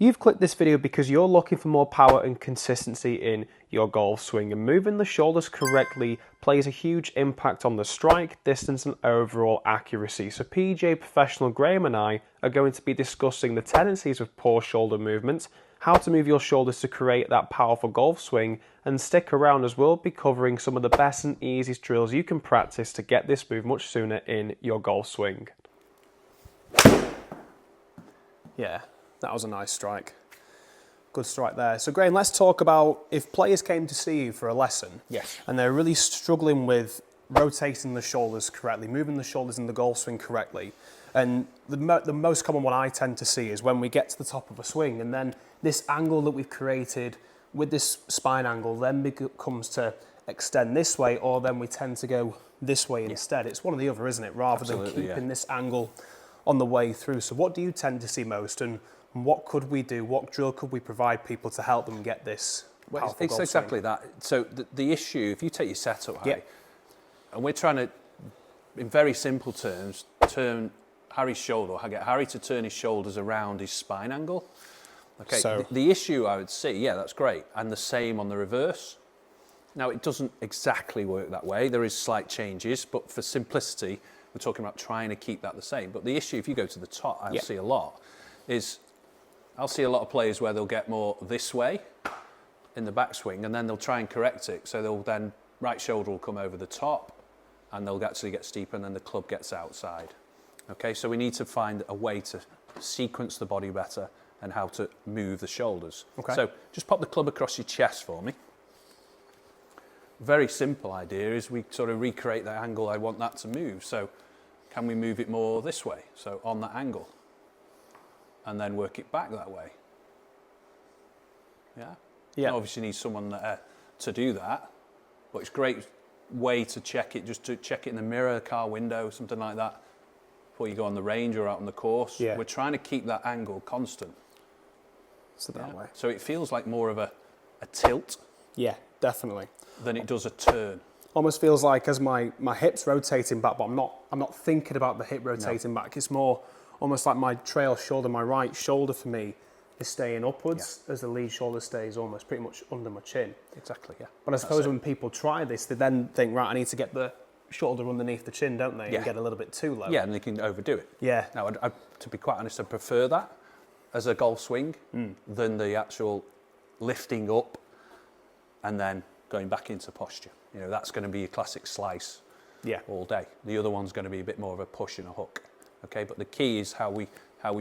You've clicked this video because you're looking for more power and consistency in your golf swing, and moving the shoulders correctly plays a huge impact on the strike, distance and overall accuracy. So PGA professional Graham and I are going to be discussing the tendencies of poor shoulder movement, how to move your shoulders to create that powerful golf swing, and stick around as we'll be covering some of the best and easiest drills you can practice to get this move much sooner in your golf swing. Yeah. That was a nice strike. Good strike there. So Graham, let's talk about if players came to see you for a lesson. Yes. And they're really struggling with rotating the shoulders correctly, moving the shoulders in the golf swing correctly. And the most common one I tend to see is when we get to the top of a swing and then this angle that we've created with this spine angle then comes to extend this way, or then we tend to go this way instead. It's one or the other, isn't it? Rather than keeping this angle on the way through. So what do you tend to see most, and what could we do? What drill could we provide people to help them get this powerful It's golf exactly swing? that. So the issue, if you take your setup high, and we're trying to, in very simple terms, turn Harry's shoulder, or get Harry to turn his shoulders around his spine angle. Okay, So the issue I would see, yeah, that's great, and the same on the reverse. Now, it doesn't exactly work that way. There is slight changes, but for simplicity, we're talking about trying to keep that the same. But the issue, if you go to the top, I'll see a lot, is I'll see a lot of players where they'll get more this way in the backswing, and then they'll try and correct it. So they'll then, right shoulder will come over the top, and they'll actually get steeper, and then the club gets outside. Okay, so we need to find a way to sequence the body better and how to move the shoulders. Okay. So just pop the club across your chest for me. Very simple idea is we sort of recreate that angle. I want that to move. So can we move it more this way? So on that angle. And then work it back that way. Yeah? Yeah. You obviously need someone to do that, but it's a great way to check it, just to check it in the mirror, car window, something like that, before you go on the range or out on the course. Yeah. We're trying to keep that angle constant. So that way. So it feels like more of a tilt Yeah, definitely. than it does a turn. Almost feels like as my hips rotating back, but I'm not thinking about the hip rotating back. It's more almost like my trail shoulder, my right shoulder for me is staying upwards as the lead shoulder stays almost pretty much under my chin. Exactly, yeah. But I suppose when people try this, they then think, right, I need to get the shoulder underneath the chin, don't they? And get a little bit too low. Yeah, and they can overdo it. Yeah. Now, to be quite honest, I prefer that as a golf swing than the actual lifting up and then going back into posture. You know, that's going to be a classic slice all day. The other one's going to be a bit more of a push and a hook. Okay, but the key is how we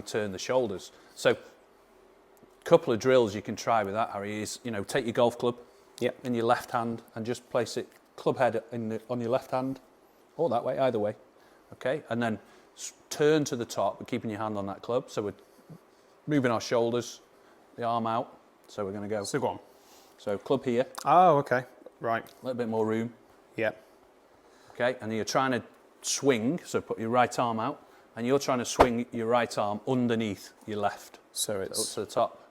turn the shoulders. So, a couple of drills you can try with that, Harry, is, you know, take your golf club in your left hand and just place it club head on your left hand, or that way, either way. Okay, and then turn to the top, but keeping your hand on that club. So we're moving our shoulders, the arm out. So we're going to go. So go on. So club here. Oh, okay. Right. A little bit more room. Yeah. Okay, and you're trying to swing. So put your right arm out. And you're trying to swing your right arm underneath your left. So it's up to the top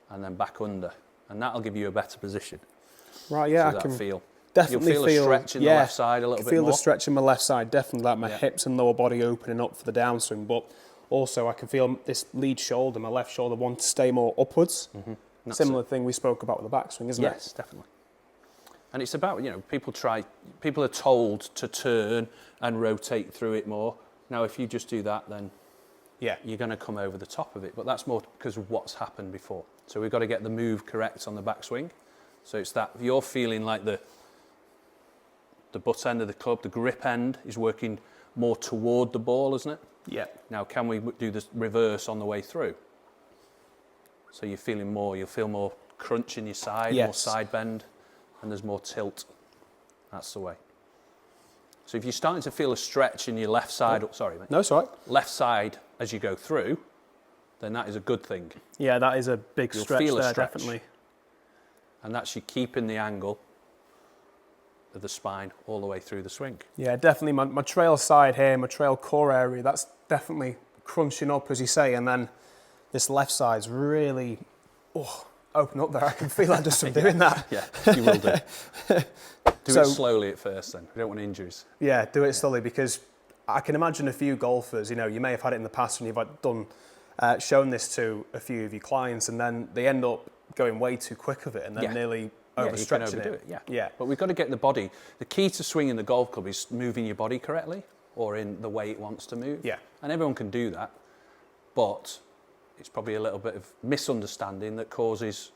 and then back under. And that'll give you a better position. Right, yeah, So I can feel. definitely You'll feel a stretch in the left side a little bit more. Feel the stretch in my left side, definitely, like my hips and lower body opening up for the downswing. But also I can feel this lead shoulder, my left shoulder, want to stay more upwards. Similar thing we spoke about with the backswing, isn't it? Yes, definitely. And it's about, you know, people are told to turn and rotate through it more. Now, if you just do that, then you're going to come over the top of it. But that's more because of what's happened before. So we've got to get the move correct on the backswing. So it's that you're feeling like the butt end of the club, the grip end is working more toward the ball, isn't it? Yeah. Now, can we do the reverse on the way through? So you'll feel more crunch in your side, more side bend, and there's more tilt. That's the way. So if you're starting to feel a stretch in your left side, sorry mate. No, it's all right. Left side as you go through, then that is a good thing. Yeah, that is a big You'll stretch feel a there, stretch. definitely. And that's you keeping the angle of the spine all the way through the swing. Yeah, definitely. My trail side here, my trail core area, that's definitely crunching up, as you say, and then this left side's really open up there. I can feel I just doing that. Yeah, you will do. Do it slowly at first then. We don't want injuries. Yeah, do it slowly, because I can imagine a few golfers, you know, you may have had it in the past when you've done shown this to a few of your clients, and then they end up going way too quick of it, and then nearly overstretching it. Yeah. But we've got to get the body. The key to swinging the golf club is moving your body correctly, or in the way it wants to move. Yeah. And everyone can do that, but it's probably a little bit of misunderstanding that causes,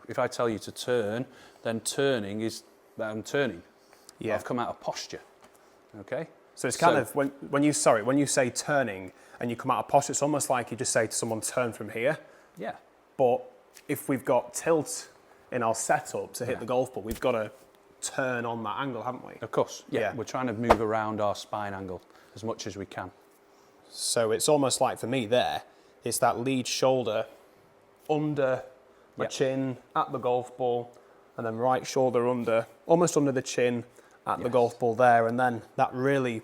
if I tell you to turn, then turning is I'm turning. Yeah. I've come out of posture. Okay. So it's kind of when you say turning and you come out of posture, it's almost like you just say to someone, turn from here. Yeah. But if we've got tilt in our setup to hit the golf ball, we've got to turn on that angle, haven't we? Of course. Yeah. We're trying to move around our spine angle as much as we can. So it's almost like for me there, it's that lead shoulder under my chin at the golf ball, and then right shoulder under, almost under the chin at the golf ball there, and then that really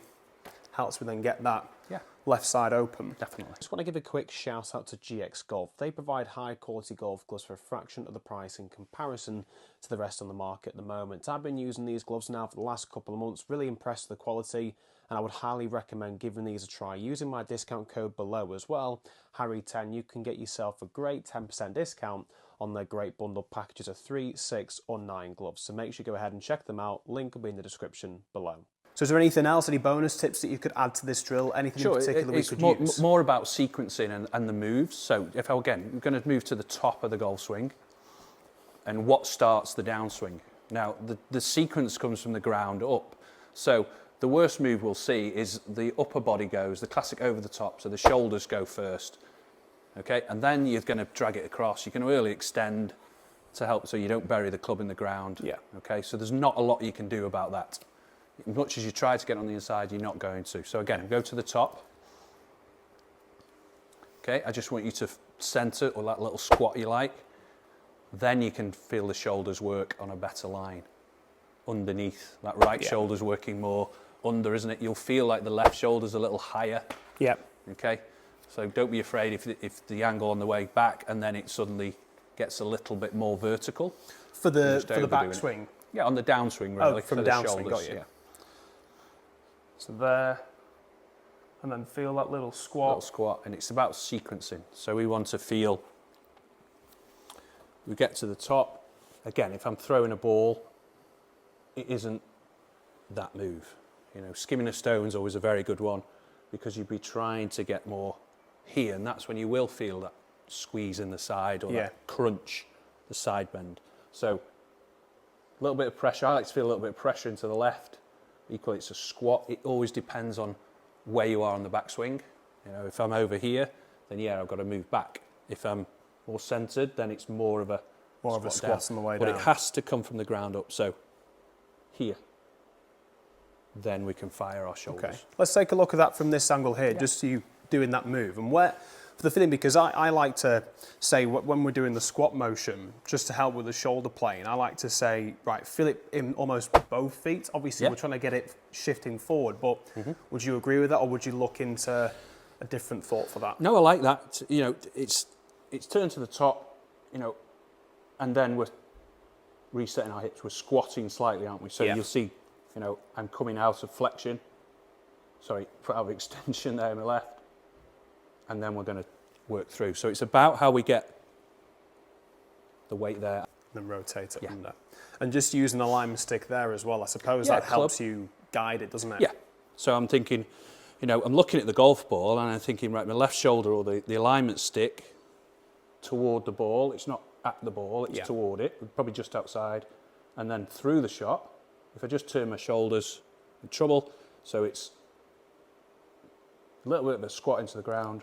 helps me then get that left side open. Definitely. Just want to give a quick shout out to GX Golf. They provide high quality golf gloves for a fraction of the price in comparison to the rest on the market at the moment. I've been using these gloves now for the last couple of months, really impressed with the quality, and I would highly recommend giving these a try. Using my discount code below as well, Harry10, you can get yourself a great 10% discount on their great bundle packages of 3, 6 or 9 gloves. So make sure you go ahead and check them out. Link will be in the description below. So is there anything else, any bonus tips that you could add to this drill? Anything in particular we could use? It's more about sequencing and the moves. So if we're going to move to the top of the golf swing, and what starts the downswing. Now, the sequence comes from the ground up. So the worst move we'll see is the upper body goes, the classic over the top, so the shoulders go first. Okay, and then you're going to drag it across. You can really extend to help so you don't bury the club in the ground. Yeah. Okay, so there's not a lot you can do about that. As much as you try to get on the inside, you're not going to. So again, go to the top. Okay, I just want you to center, or that little squat you like. Then you can feel the shoulders work on a better line. Underneath, that right shoulder's working more under, isn't it? You'll feel like the left shoulder's a little higher. Yeah. Okay, so don't be afraid if the angle on the way back and then it suddenly gets a little bit more vertical. For the backswing? Yeah, on the downswing really. Oh, from downswing, got you. Yeah. So there, and then feel that little squat. Little squat, and it's about sequencing. So we want to feel, we get to the top. Again, if I'm throwing a ball, it isn't that move. Skimming a stone's always a very good one, because you'd be trying to get more here, and that's when you will feel that squeeze in the side, or that crunch, the side bend. So a little bit of pressure. I like to feel a little bit of pressure into the left. Equally, it's a squat. It always depends on where you are on the backswing. If I'm over here, then I've got to move back. If I'm more centered, then it's more of a squat on the way down. But down. it has to come from the ground up. So here, then we can fire our shoulders. Okay. Let's take a look at that from this angle here, just you doing that move. And where, for the feeling, because I like to say when we're doing the squat motion, just to help with the shoulder plane, I like to say, right, feel it in almost both feet. Obviously, we're trying to get it shifting forward, but would you agree with that, or would you look into a different thought for that? No, I like that. It's turned to the top, and then we're resetting our hips. We're squatting slightly, aren't we? So you'll see, I'm coming out of flexion. Sorry, out of extension there on the left. And then we're going to work through. So it's about how we get the weight there. And rotate it under. And just using the alignment stick there as well, I suppose that helps you guide it, doesn't it? Yeah. So I'm thinking, I'm looking at the golf ball and I'm thinking, right, my left shoulder or the alignment stick toward the ball. It's not at the ball, it's toward it, probably just outside. And then through the shot, if I just turn my shoulders, in trouble. So it's a little bit of a squat into the ground,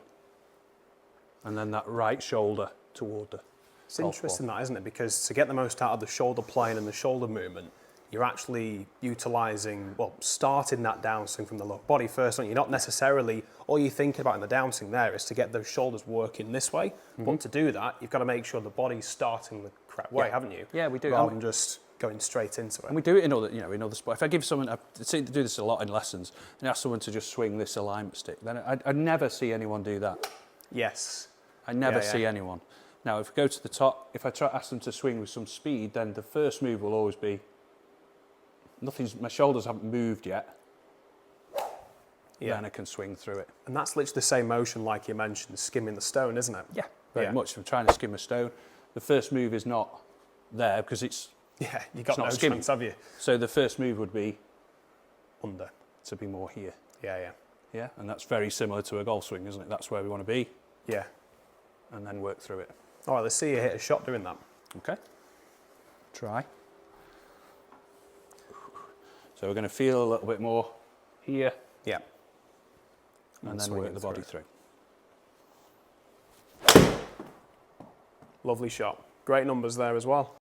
and then that right shoulder toward the It's interesting that, isn't it? Because to get the most out of the shoulder plane and the shoulder movement, you're actually utilising, starting that downswing from the lower body first. You're not necessarily, all you're thinking about in the downswing there is to get those shoulders working this way. But to do that, you've got to make sure the body's starting the correct way, haven't you? Yeah, we do. Rather than just going straight into it. And we do it in other sports. If I give someone, I seem to do this a lot in lessons, and ask someone to just swing this alignment stick, then I never see anyone do that. Yes. I never see anyone. Now, if I go to the top, if I ask them to swing with some speed, then the first move will always be, my shoulders haven't moved yet. Yeah. then I can swing through it. And that's literally the same motion like you mentioned, skimming the stone, isn't it? Yeah, very Yeah. much. I'm trying to skim a stone. The first move is not there because it's Yeah, you got not no skimming. chance, have you? So the first move would be Under. to be more here. Yeah. Yeah, and that's very similar to a golf swing, isn't it? That's where we want to be, Yeah. and then work through it. All right, let's see you hit a shot doing that. Okay. Try. So we're going to feel a little bit more here, Yeah. and then swing work it the body through. through. Lovely shot. Great numbers there as well.